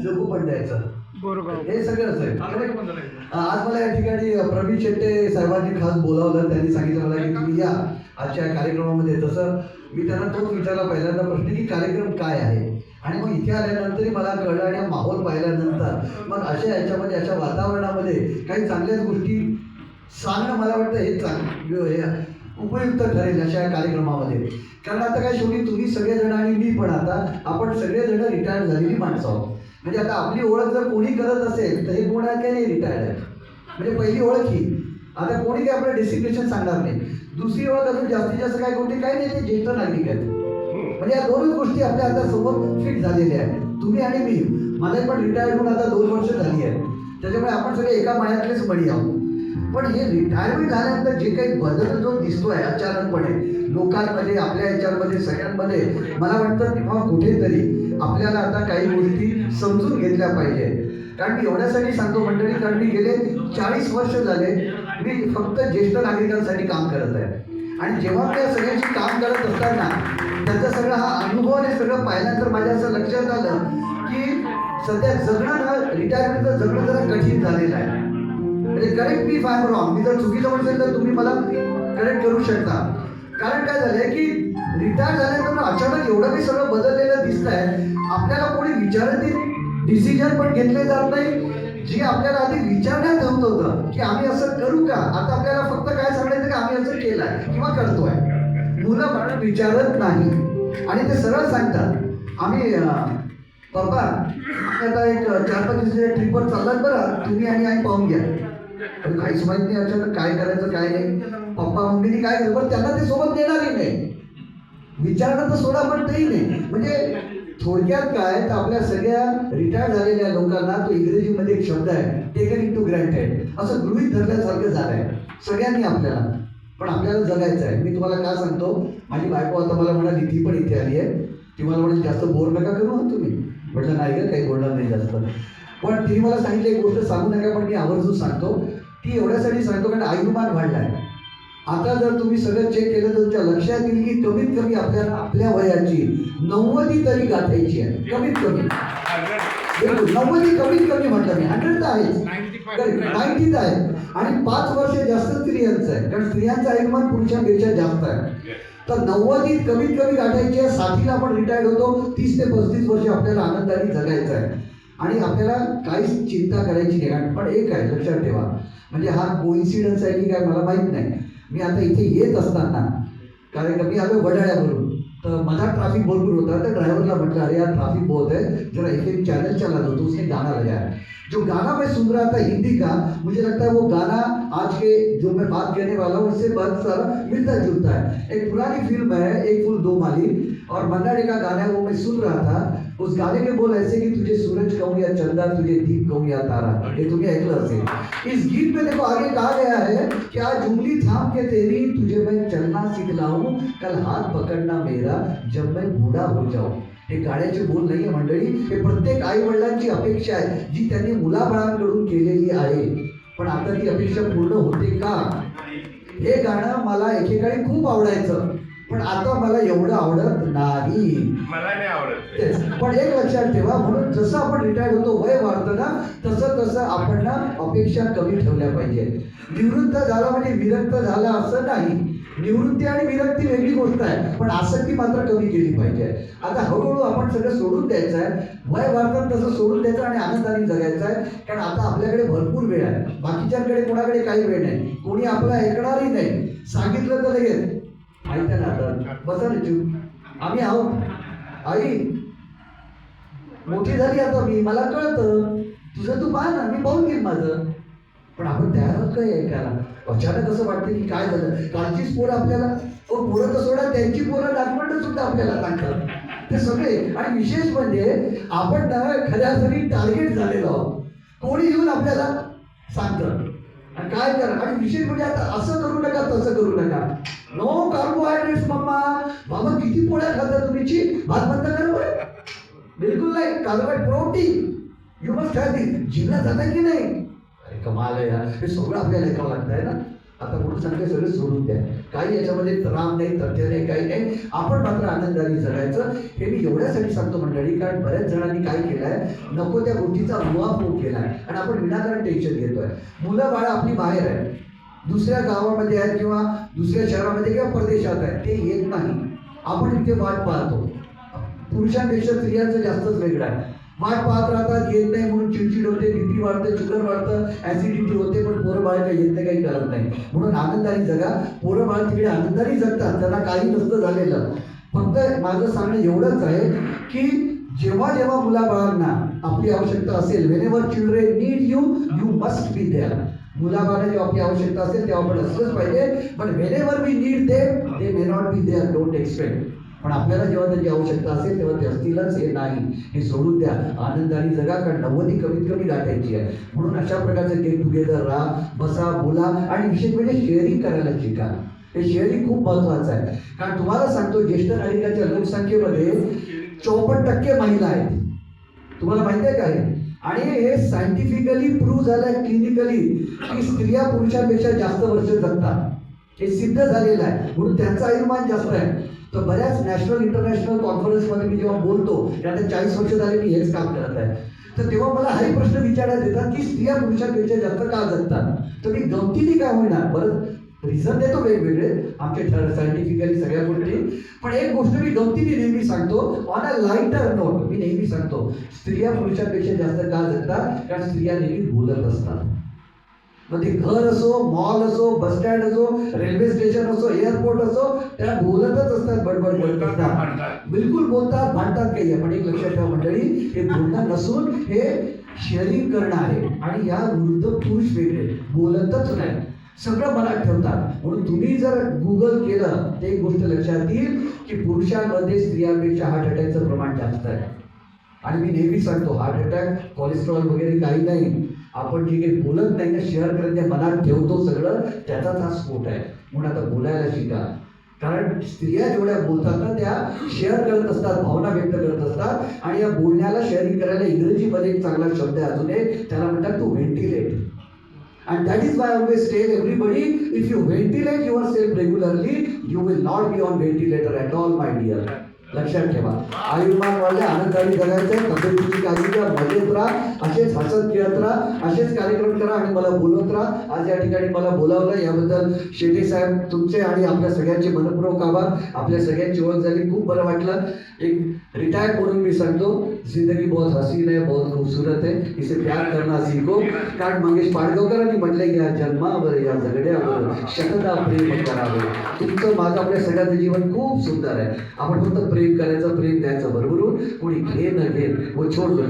जगू पण द्यायचं हे सगळंच आहे. आज मला या ठिकाणी प्रवीण शेट्टे साहेबांनी खास बोलावलं. त्यांनी सांगितलं मला की तुम्ही या आजच्या कार्यक्रमामध्ये. तसं मी त्यांना तोच विचारला पहिल्यांदा प्रश्न की कार्यक्रम काय आहे. आणि मग इथे आल्यानंतरही मला कळलं आणि माहोल पाहिल्यानंतर मग अशा याच्यामध्ये अशा वातावरणामध्ये काही चांगल्याच गोष्टी सांगणं मला वाटतं हे चांगलं उपयुक्त ठरेल अशा कार्यक्रमामध्ये. कारण आता काय शेवटी तुम्ही सगळेजण आणि मी पण आता आपण सगळेजण रिटायर्ड झालेली माणसं आहोत. म्हणजे आता आपली ओळख जर कोणी करत असेल तर हे कोण आहे काय नाही रिटायर्ड आहे. म्हणजे पहिली ओळख ही. आता कोणी काय आपलं डेसिग्नेशन सांगणार नाही. दुसरी ओळख अजून जास्तीत जास्त काय कोणती काय नाही ते ज्येष्ठ नागरिक आहेत. म्हणजे या दोनच गोष्टी आपल्या आता समोर फिट झालेल्या आहेत. तुम्ही आणि मी. मला पण रिटायर्ड होऊन आता 2 वर्ष झाली आहेत. त्याच्यामुळे आपण सगळे एका माळ्यातलेच मणी आहोत. पण हे रिटायरमेंट झाल्यानंतर जे काही बदल जो दिसतोय अचानकपणे लोकांमध्ये आपल्या याच्यामध्ये सगळ्यांमध्ये मला वाटतं तेव्हा कुठेतरी आपल्याला आता काही गोष्टी समजून घेतल्या पाहिजे. कारण मी एवढ्यासाठी सांगतो मंडळी, कारण मी गेले 40 वर्ष झाले मी फक्त ज्येष्ठ नागरिकांसाठी काम करत आहे. आणि जेव्हा त्या सगळ्यांशी काम करत असताना त्याचा सगळा हा अनुभव आणि सगळं पाहिल्यानंतर माझ्या असं लक्षात आलं की सध्या जगणं ना रिटायरमेंटचं जगणं जरा कठीण झालेलं आहे. म्हणजे करेक्ट मी फाय रॉंग. मी जर चुकीचं म्हणसेल तर तुम्ही मला करेक्ट करू शकता. कारण काय झालंय की रिटायर झाल्यानंतर अचानक एवढं काही सगळं बदललेलं दिसत आहे. आपल्याला कोणी विचारातील डिसिजन पण घेतले जात नाही. जे आपल्याला आधी विचारण्यात होत होतं की आम्ही असं करू का, आता आपल्याला फक्त काय सांगायचं की आम्ही असं केलंय किंवा करतोय. मुलं म्हणून विचारत नाही आणि ते सरळ सांगतात आम्ही पप्पा आता एक 4-5 दिवसाच्या ट्रिपवर चाललात बरं, तुम्ही आणि आई पाहून घ्या. काहीच माहित नाही अचानक काय करायचं काय नाही. पप्पा मम्मीनी काय केलं पण त्यांना ते सोबत देणारही नाही. विचारणं तर सोडा पण तेही नाही. म्हणजे थोडक्यात काय तर आपल्या सगळ्या रिटायर झालेल्या लोकांना तो इंग्रजीमध्ये एक शब्द आहे टेकन इन टू ग्रँटेड. असं गृहीत धरल्यासारखं झालंय सगळ्यांनी आपल्याला. पण आपल्याला जगायचं आहे. मी तुम्हाला काय सांगतो, माझी बायको आता मला म्हणाली ती पण इथे आली आहे. ती मला म्हणाली जास्त बोर नका करू तुम्ही. म्हटलं नाही का काही बोलणार नाही जास्त. पण तिने मला सांगितलं एक गोष्ट सांगू नका पण मी आवर्जून सांगतो. ती एवढ्यासाठी सांगतो कारण आयुर्मान वाढलाय. आता जर तुम्ही सगळं चेक केलं तर तुमच्या लक्षात येईल की कमीत कमी आपल्याला आपल्या वयाची 90 तरी गाठायची आहे. कमीत कमी 90 कमीत कमी म्हटलं मी. 100 तर आहेच, 90 आहे. आणि 5 वर्ष जास्त स्त्रियांचं आहे कारण स्त्रियांचं आयुर्मान पुरुषांपेक्षा जास्त आहे. तर 90 कमीत कमी गाठायची आहे. 60ला आपण रिटायर्ड होतो. 30 ते 35 वर्ष आपल्याला आनंदाने जगायचं आहे आणि आपल्याला काहीच चिंता करायची नाही. पण एक आहे लक्षात ठेवा, म्हणजे हा कोइन्सिडन्स आहे की काय मला माहीत नाही. मी आता इथे येत असताना कारण मी आलो वडाळ्यावरून तर माझा ट्रॅफिक भरपूर होता. तर ड्रायव्हरला म्हटलं अरे यार ट्रैफिक बहुत है, जरा एक चैनल चला दो. तो उसने गाना लगाया. जो गाना मैं सुन रहा था हिंदी का, मुझे लगता है वो गाना आज के जो मैं बात कहने वाला हूँ उससे बहुत सारा मिलता जुलता है. एक पुरानी फिल्म है एक फूल दो माली और मन्ना डे का गाना है वो मैं सुन रहा था. उस गाने के बोल ऐसे कि तुझे सूरज कहूँ या चंदा, तुझे दीप कहूँ या तारा. ये तुम्हें ऐकलं असेल. इस गीत में देखो आगे कहा गया है कि आज उंगली थाम के तेरी तुझे मैं चलना सिखलाऊं, कल हाथ पकड़ना मेरा जब मैं बूढ़ा हो जाऊं. हे गाण्याचे बोल नाही आहे मंडळी. हे प्रत्येक आई वडिलांची अपेक्षा आहे जी त्यांनी मुलाबाळांकडून केलेली आहे. पण आता ती अपेक्षा पूर्ण होते का? हे गाणं मला एकेकाळी खूप आवडायचं पण आता मला एवढं आवडत नाही. मला नाही आवडत. पण एक लक्षात ठेवा, म्हणून जसं आपण रिटायर्ड होतो वय वाढतं ना तसं तसं आपण ना अपेक्षा कमी ठेवल्या पाहिजे. निवृत्त झाला म्हणजे विरक्त झाला असं नाही. निवृत्ती आणि विरक्ती वेगळी गोष्ट आहे पण आसक्ती मात्र कमी केली पाहिजे. आता हळूहळू आपण सगळं सोडून द्यायचं आहे. वय वाढतात तसं सोडून द्यायचं आणि आनंदाने जगायचं आहे. कारण आता आपल्याकडे भरपूर वेळ आहे. बाकीच्यांकडे कोणाकडे काही वेळ नाही. कोणी आपलं ऐकणारही नाही. सांगितलं तर लगेच माहिती आहे ना आता बसा ना चूप. आम्ही आहोत. आई मोठी झाली आता मी, मला कळतं. तुझं तू पाहा ना, मी पाहून घेईन माझं. पण आपण तयार आहोत काय ऐकायला? अचानक असं वाटतं की काय झालं. कालचीच पोरं आपल्याला पोरं तर सोडा त्यांची पोरं डाकमंड सुद्धा आपल्याला सांगतात ते सगळे. आणि विशेष म्हणजे आपण ना खऱ्या अर्थाने टार्गेट झालेलो आहोत. कोणी येऊन आपल्याला सांगतं आणि काय करा. आणि विशेष म्हणजे आता असं करू नका तसं करू नका. No carbohydrates mamma. बाबा किती पोळ्या खाता तुम्हीची? भात बंद करा बरं. बिलकुल नाही. Carbohydrate protein you must have this. जिमला जाता की नाही? अरे कमाल आहे यार. हे सगळं आपल्याला ऐकावं लागतं आहे ना. आता म्हणून सांगते सगळं सोडून द्या. काही याच्यामध्ये राम नाही, तथ्य नाही, काही नाही. आपण मात्र आनंदाने जगायचं. हे मी एवढ्यासाठी सांगतो मंडळी, कारण बऱ्याच जणांनी काय केलंय, नको त्या गोष्टीचा उहापोह केलाय आणि आपण विनाकारण टेन्शन घेतोय. मुलं बाळं आपली बाहेर आहे, दुसऱ्या गावामध्ये आहेत किंवा दुसऱ्या शहरामध्ये किंवा परदेशात आहेत, ते येत नाही. आपण इथे वाट पाहतो. पुरुषांपेक्षा स्त्रियांचं जास्तच वेगळं आहे. वाट पाहत राहतात, येत नाही म्हणून चिडचिड होते, बीपी वाढतं, शुगर वाढतं, ऍसिडिटी होते, पण पोरं बाळ काही येत नाही, काही करत नाही. म्हणून आनंदाने जगा. पोरं बाळ तिकडे आनंदाने जगतात, त्यांना काही नसतं झालेलं. फक्त माझं सांगणं एवढंच आहे की जेव्हा जेव्हा मुलाबाळांना आपली आवश्यकता असेल, whenever children need you, you must be there. मुलाबाळांना जेव्हा आपली आवश्यकता असेल तेव्हा आपण असलंच पाहिजे. पण whenever we need them, they may not be there, don't expect. पण आपल्याला जेव्हा त्याची आवश्यकता असेल तेव्हा ते असतीलच हे नाही, हे सोडून द्या. आनंदाने जगा, कारण 90 कमीत कमी गाठायची आहे. म्हणून अशा प्रकारचं गेट टुगेदर राहा, बसा, बोला आणि विशेष म्हणजे शेअरिंग करायला शिका. हे शेअरिंग खूप महत्वाचं आहे. कारण तुम्हाला सांगतो, ज्येष्ठ नागरिकांच्या लोकसंख्येमध्ये 54% महिला आहेत. तुम्हाला माहिती आहे काय? आणि हे सायंटिफिकली प्रूव्ह झालंय, क्लिनिकली, की स्त्रिया पुरुषांपेक्षा जास्त वर्ष जगतात. हे सिद्ध झालेलं आहे. म्हणून त्यांचं आयुर्मान जास्त आहे. तर बऱ्याच नॅशनल इंटरनॅशनल कॉन्फरन्समध्ये मी जेव्हा बोलतो, त्यानंतर 40 वर्ष झाले मी हेच काम करत आहे, तर तेव्हा मला हाही प्रश्न विचारण्यात येतात की स्त्रिया पुरुषांपेक्षा जास्त का जगतात. तर मी गमतीने काय होणार, परत रिझन देतो वेगवेगळे आमच्या सायंटिफिकली सगळ्या गोष्टी. पण एक गोष्ट मी गमतीने नेहमी सांगतो, ऑन अ लाईटर नोट मी नेहमी सांगतो, स्त्रिया पुरुषांपेक्षा जास्त का जगतात, कारण स्त्रिया नेहमी बोलत असतात. मग ते घर असो, मॉल असो, बस स्टँड असो, रेल्वे स्टेशन असो, एअरपोर्ट असो, त्या बोलतच असतात, बडबड करत असतात. बिलकुल बोलतात, भांडतात काही. पण एक लक्षात ठेवा मंडळी, हे बोलणं नसून हे शेअरिंग करणं आहे. आणि या वृद्ध पुरुष वेगळे बोलतच नाही, सगळं मनात ठेवतात. म्हणून तुम्ही जर गुगल केलं तर एक गोष्ट लक्षात येईल की पुरुषांमध्ये स्त्रियांपेक्षा हार्ट अटॅकचं प्रमाण जास्त आहे. आणि मी नेहमी सांगतो, हार्ट अटॅक, कोलेस्ट्रॉल वगैरे काही नाही. आपण जे काही बोलत नाही ना, शेअर करत नाही, मनात ठेवतो सगळं, त्याचाच हा स्फोट आहे. म्हणून आता बोलायला शिका. कारण स्त्रिया जेवढ्या बोलतात ना, त्या शेअर करत असतात, भावना व्यक्त करत असतात. आणि या बोलण्याला शेअरिंग करायला इंग्रजीमध्ये एक चांगला शब्द आहे अजून एक, त्याला म्हणतात to व्हेंटिलेट. And that is why I always tell everybody, if you ventilate yourself regularly, you will not be on ventilator at all, my dear. लक्षात ठेवा. आयुर्मान वाढले, आनंदाने जगायचं, तब्येतीची काळजी घ्या, मजेत राहा, असेच हसत खेळत राहा, असेच कार्यक्रम करा आणि मला बोलवत राहा. आज या ठिकाणी मला बोलावलं याबद्दल शेटे साहेब तुमचे आणि आपल्या सगळ्यांचे मनपूर्वक आभार. आपल्या सगळ्यांची ओळख झाली, खूप बरं वाटलं. एक रिटायर्ड म्हणून मी सांगतो, जिंदगी बहुत हसीन है, बहुत खूबसूरत है, इसे प्यार करना सीखो. कारण मंगेश पाडगावकरांनी म्हटलंय की या जन्मावर, या जगड्यावर शतदा प्रेम करावे. तुमचं माझं आपल्या सगळ्यांचं जीवन खूप सुंदर आहे. आपण फक्त प्रेम करायचं, प्रेम द्यायचं, बरोबर. कोणी घे न घे वो छोड दो.